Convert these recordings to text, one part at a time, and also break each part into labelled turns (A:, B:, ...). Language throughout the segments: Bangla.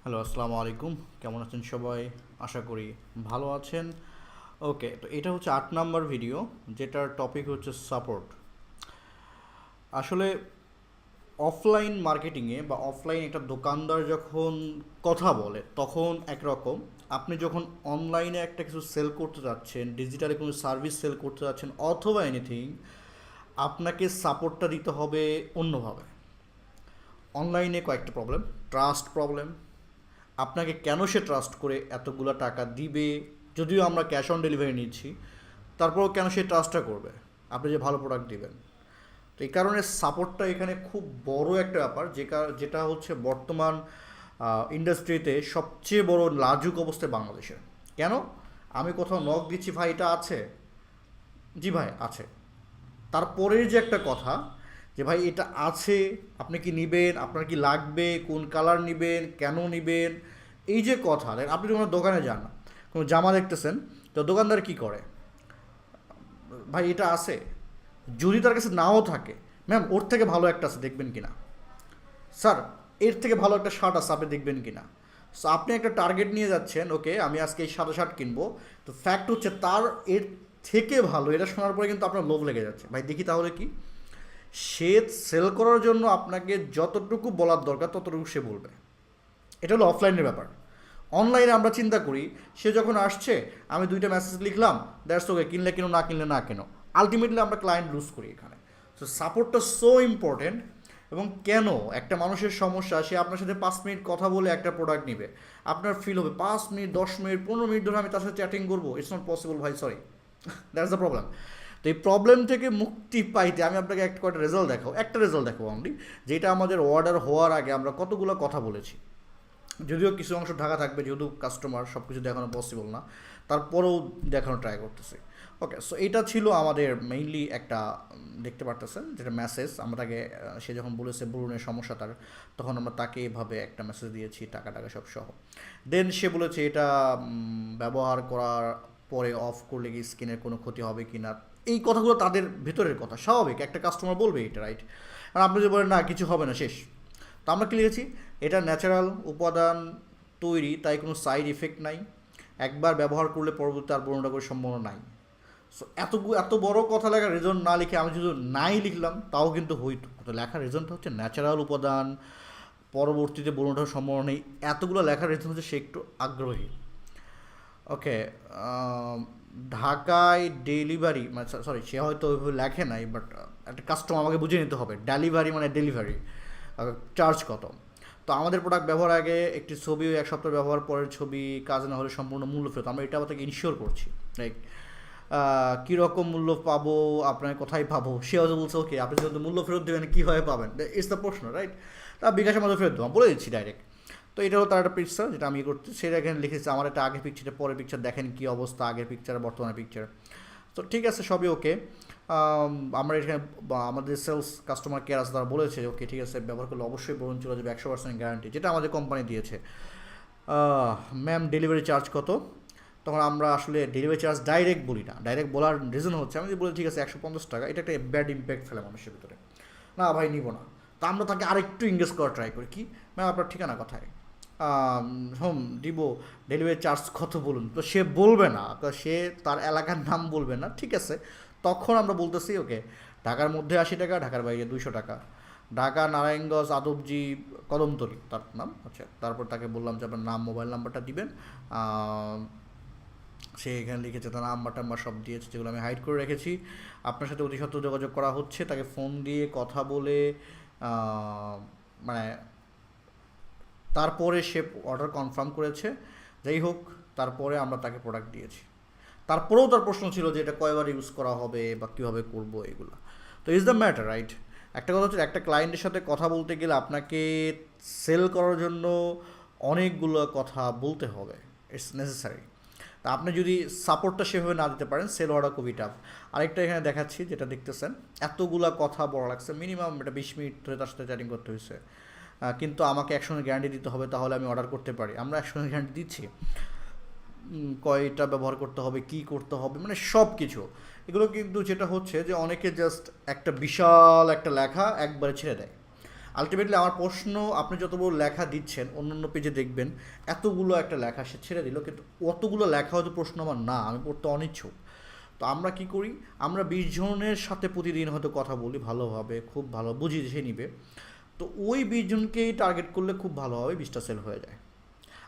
A: হ্যালো, আসসালামু আলাইকুম। কেমন আছেন সবাই? আশা করি ভালো আছেন। ওকে, তো এটা হচ্ছে ৮ নাম্বার ভিডিও, যেটার টপিক হচ্ছে সাপোর্ট। আসলে অফলাইন মার্কেটিংয়ে বা অফলাইন একটা দোকানদার যখন কথা বলে তখন একরকম, আপনি যখন অনলাইনে একটা কিছু সেল করতে যাচ্ছেন, ডিজিটালি কোনো সার্ভিস সেল করতে যাচ্ছেন অথবা এনিথিং, আপনাকে সাপোর্টটা দিতে হবে অন্যভাবে। অনলাইনে কয়েকটা প্রবলেম: ট্রাস্ট প্রবলেম, আপনাকে কেন সে ট্রাস্ট করে এতগুলো টাকা দিবে, যদিও আমরা ক্যাশ অন ডেলিভারি নিচ্ছি, তারপরেও কেন সে ট্রাস্টটা করবে আপনি যে ভালো প্রোডাক্ট দিবেন। তো এই কারণে সাপোর্টটা এখানে খুব বড় একটা ব্যাপার, যেটা হচ্ছে বর্তমান ইন্ডাস্ট্রিতে সবচেয়ে বড় লাজুক অবস্থায় বাংলাদেশের। কেন? আমি কোথাও নক দিচ্ছি, ভাই এটা আছে, জি ভাই আছে, তারপরের যে একটা কথা যে ভাই এটা আছে, আপনি কি নেবেন, আপনার কি লাগবে, কোন কালার নেবেন, কেন নেবেন, এই যে কথা। আপনি যখন দোকানে যান, কোনো জামা দেখতেছেন, তো দোকানদার কি করে, ভাই এটা আছে, যদি তার কাছে নাও থাকে, ম্যাম ওর থেকে ভালো একটা আছে দেখবেন কিনা, স্যার এর থেকে ভালো একটা শার্ট আছে আপনি দেখবেন কিনা। সো আপনি একটা টার্গেট নিয়ে যাচ্ছেন, ওকে আমি আজকে এই সাদা শার্ট কিনবো, তো ফ্যাক্ট হচ্ছে তার এর থেকে ভালো, এটা শোনার পরে কিন্তু আপনার লোভ লেগে যাচ্ছে, ভাই দেখি তাহলে কি। সে সেল করার জন্য আপনাকে যতটুকু বলার দরকার ততটুকু সে বলবে। এটা হলো অফলাইনের ব্যাপার। অনলাইনে আমরা চিন্তা করি, সে যখন আসছে আমি দুইটা মেসেজ লিখলাম, দ্যাটস ওকে, কিনলে কিনো না কিনলে না কেন, আলটিমেটলি আমরা ক্লায়েন্ট লুজ করি এখানে। সো সাপোর্টটা সো ইম্পর্টেন্ট। এবং কেন একটা মানুষের সমস্যা, সে আপনার সাথে 5 মিনিট কথা বলে একটা প্রোডাক্ট নিবে, আপনার ফিল হবে 5 মিনিট, 10 মিনিট, 15 মিনিট ধরে আমি তার সাথে চ্যাটিং করবো, ইটস নট পসিবল ভাই, সরি। That's the problem. তো এই প্রবলেম থেকে মুক্তি পাইতে আমি আপনাকে কয়েকটা রেজাল্ট দেখাবো, একটা রেজাল্ট দেখাবো অনলি, যেটা আমাদের অর্ডার হওয়ার আগে আমরা কতগুলো কথা বলেছি। যদিও কিছু অংশ ঢাকা থাকবে, যেহেতু কাস্টমার সব কিছু দেখানো পসিবল না, তারপরেও দেখানো ট্রাই করতেছি। ওকে, সো এটা ছিল আমাদের মেইনলি একটা, দেখতে পারতেছেন যেটা মেসেজ আমরা তাকে, সে যখন বলেছে ব্রুনের সমস্যা তার, তখন আমরা তাকে এভাবে একটা মেসেজ দিয়েছি টাকা টাকা সব সহ। দেন সে বলেছে এটা ব্যবহার করার পরে অফ করলে কি স্কিনের কোনো ক্ষতি হবে কি না। এই কথাগুলো তাদের ভেতরের কথা, স্বাভাবিক একটা কাস্টমার বলবে এটা, রাইট। আর আপনি যদি বলেন না কিছু হবে না, শেষ। তো আমরা কি লিখেছি, এটা ন্যাচারাল উপাদান তৈরি, তাই কোনো সাইড ইফেক্ট নাই, একবার ব্যবহার করলে পরবর্তী আর বর্ণনা করার সম্ভাবনা নাই। সো এত বড় কথা লেখার রিজন না লিখে আমি যদি নাই লিখলাম তাও কিন্তু হইতো। তো লেখার রিজনটা হচ্ছে ন্যাচারাল উপাদান, পরবর্তীতে বর্ণনার সম্ভাবনা নেই, এতগুলো লেখার রিজন হচ্ছে সে একটু আগ্রহী। ওকে, ঢাকায় ডেলিভারি মানে, সরি সে হয়তো ওইভাবে লেখে নাই, বাট একটা কাস্টমার আমাকে বুঝে নিতে হবে, ডেলিভারি মানে ডেলিভারি চার্জ কত। তো আমাদের প্রোডাক্ট ব্যবহার আগে একটি ছবি, 1 সপ্তাহ ব্যবহার পরের ছবি কাজ না হলে সম্পূর্ণ মূল্য ফেরত, আমরা এটা তাকে ইনশিওর করছি। লাইক কীরকম মূল্য পাবো, আপনার কোথায় পাবো, সে হয়তো বলছে ওকে আপনি যদি মূল্য ফেরত দেবেন কীভাবে পাবেন, ইটস দ্য প্রশ্ন, রাইট। তা বিকাশের মধ্যে ফেরত দেবো বলে দিচ্ছি ডাইরেক্ট। তো এটা হলো তার একটা পিকচার যেটা আমি করছি, সেটা এখানে লিখেছে আমার একটা আগের পিকচারে পরের পিকচার, দেখেন কী অবস্থা, আগের পিকচার বর্তমানের পিকচার। তো ঠিক আছে, সবই ওকে। আমরা এখানে আমাদের সেলস কাস্টমার কেয়ার আছে, তারা বলেছে ওকে ঠিক আছে, ব্যবহার করলে অবশ্যই বলুন চলে যাবে, 100% গ্যারান্টি, যেটা আমাদের কোম্পানি দিয়েছে। ম্যাম ডেলিভারি চার্জ কত? তখন আমরা আসলে ডেলিভারি চার্জ ডাইরেক্ট বলি না, ডাইরেক্ট বলার রিজন হচ্ছে আমি যদি বলি ঠিক আছে 150 টাকা, এটা একটা ব্যাড ইম্প্যাক্ট ফেলে মানুষের ভিতরে, না ভাই নিব না। তো আমরা তাকে আরেকটু ইংগেজ করার ট্রাই করি, কি ম্যাম আপনার ঠিকানা কোথায়, হোম দিব, ডেলিভারি চার্জ কত বলুন। তো সে বলবে না, তো সে তার এলাকার নাম বলবে না, ঠিক আছে। তখন আমরা বলতেছি ওকে ঢাকার মধ্যে 80 টাকা, ঢাকার বাইরে 200 টাকা, ঢাকা নারায়ণগঞ্জ আদবজি কদমতলি তার নাম, আচ্ছা। তারপর তাকে বললাম যে আপনার নাম মোবাইল নাম্বারটা দিবেন। সে এখানে লিখেছে তার নাম্বার টাম্বার সব দিয়েছে, যেগুলো আমি হাইড করে রেখেছি। আপনার সাথে অতি সত্ত্বর যোগাযোগ করা হচ্ছে, তাকে ফোন দিয়ে কথা বলে মানে তারপরে সে অর্ডার কনফার্ম করেছে। যাই হোক, তারপরে আমরা তাকে প্রোডাক্ট দিয়েছি। তারপরেও তার প্রশ্ন ছিল যে এটা কয়বার ইউজ করা হবে বা কীভাবে করবো এগুলো। তো ইজ দ্য ম্যাটার, রাইট। একটা কথা হচ্ছে একটা ক্লায়েন্টের সাথে কথা বলতে গেলে আপনাকে সেল করার জন্য অনেকগুলো কথা বলতে হবে, ইটস নেসেসারি। তা আপনি যদি সাপোর্টটা সেভাবে না দিতে পারেন, সেল হওয়াটা খুবই টাফ। আরেকটা এখানে দেখাচ্ছি যেটা দেখতেছেন, এতগুলা কথা বলা লাগছে, মিনিমাম এটা 20 মিনিট ধরে তার সাথে চ্যাটিং করতে হয়েছে। কিন্তু আমাকে 100 গ্যারান্টি দিতে হবে তাহলে আমি অর্ডার করতে পারি, আমরা 100 গ্যারান্টি দিচ্ছি, কয়টা ব্যবহার করতে হবে, কি করতে হবে, মানে সব কিছু এগুলো। কিন্তু যেটা হচ্ছে যে অনেকে জাস্ট একটা বিশাল একটা লেখা একবারে ছেড়ে দেয়। আলটিমেটলি আমার প্রশ্ন, আপনি যত বড় লেখা দিচ্ছেন অন্য পেজে দেখবেন এতগুলো একটা লেখা সে ছেড়ে দিল, কিন্তু অতগুলো লেখা হয়তো প্রশ্ন আমার না, আমি পড়তে অনিচ্ছুক। তো আমরা কি করি, আমরা 20 জনের সাথে প্রতিদিন হয়তো কথা বলি ভালোভাবে, খুব ভালো বুঝিয়ে সে নিবে। তো ওই 20 জনকেই টার্গেট করলে খুব ভালোভাবে 20টা সেল হয়ে যায়।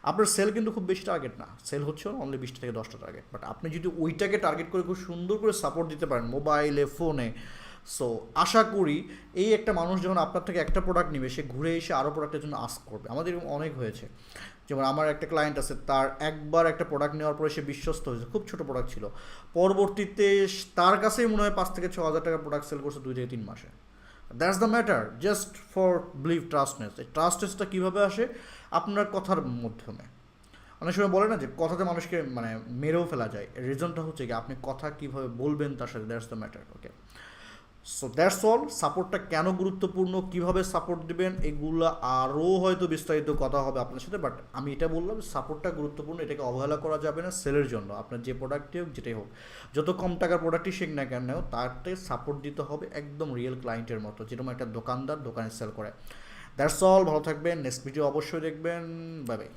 A: আপনার সেল কিন্তু খুব বেশি টার্গেট না, সেল হচ্ছে অনলি 20টা থেকে 10টা টার্গেট, বাট আপনি যদি ওইটাকে টার্গেট করে খুব সুন্দর করে সাপোর্ট দিতে পারেন মোবাইলে, ফোনে, সো আশা করি এই একটা মানুষ যখন আপনার থেকে একটা প্রোডাক্ট নেবে সে ঘুরে এসে আরও প্রোডাক্টের জন্য আস্ক করবে। আমাদের এরকম অনেক হয়েছে, যেমন আমার একটা ক্লায়েন্ট আছে, তার একবার একটা প্রোডাক্ট নেওয়ার পরে সে বিশ্বস্ত হয়েছে, খুব ছোটো প্রোডাক্ট ছিল, পরবর্তীতে তার কাছেই মনে হয় 5 থেকে 6 হাজার টাকা প্রোডাক্ট সেল করছে 2 থেকে 3 মাসে। That's the matter, just for believe trustness. এই ট্রাস্টনেসটা কীভাবে আসে? আপনার কথার মাধ্যমে। অনেক সময় বলে না যে কথাতে মানুষকে মানে মেরেও ফেলা যায়, রিজনটা হচ্ছে কি আপনি কথা কীভাবে বলবেন তার সাথে, that's the matter. Okay, so that's all. সাপোর্টটা কেন গুরুত্বপূর্ণ, কিভাবে সাপোর্ট দিবেন, এগুলো আরও হয়তো বিস্তারিত কথা হবে আপনার সাথে, বাট আমি এটা বললাম সাপোর্টটা গুরুত্বপূর্ণ, এটাকে অবহেলা করা যাবে না সেলের জন্য। আপনার যে প্রোডাক্টই হোক, যেটাই হোক, যত কম টাকার প্রোডাক্টই শেখ না কেন, তারতে সাপোর্ট দিতে হবে একদম রিয়েল ক্লায়েন্টের মতো, যেরকম একটা দোকানদার দোকানে সেল করে। দ্যাটস অল, ভালো থাকবেন, নেক্সট ভিডিও অবশ্যই দেখবেন, বাই বাই।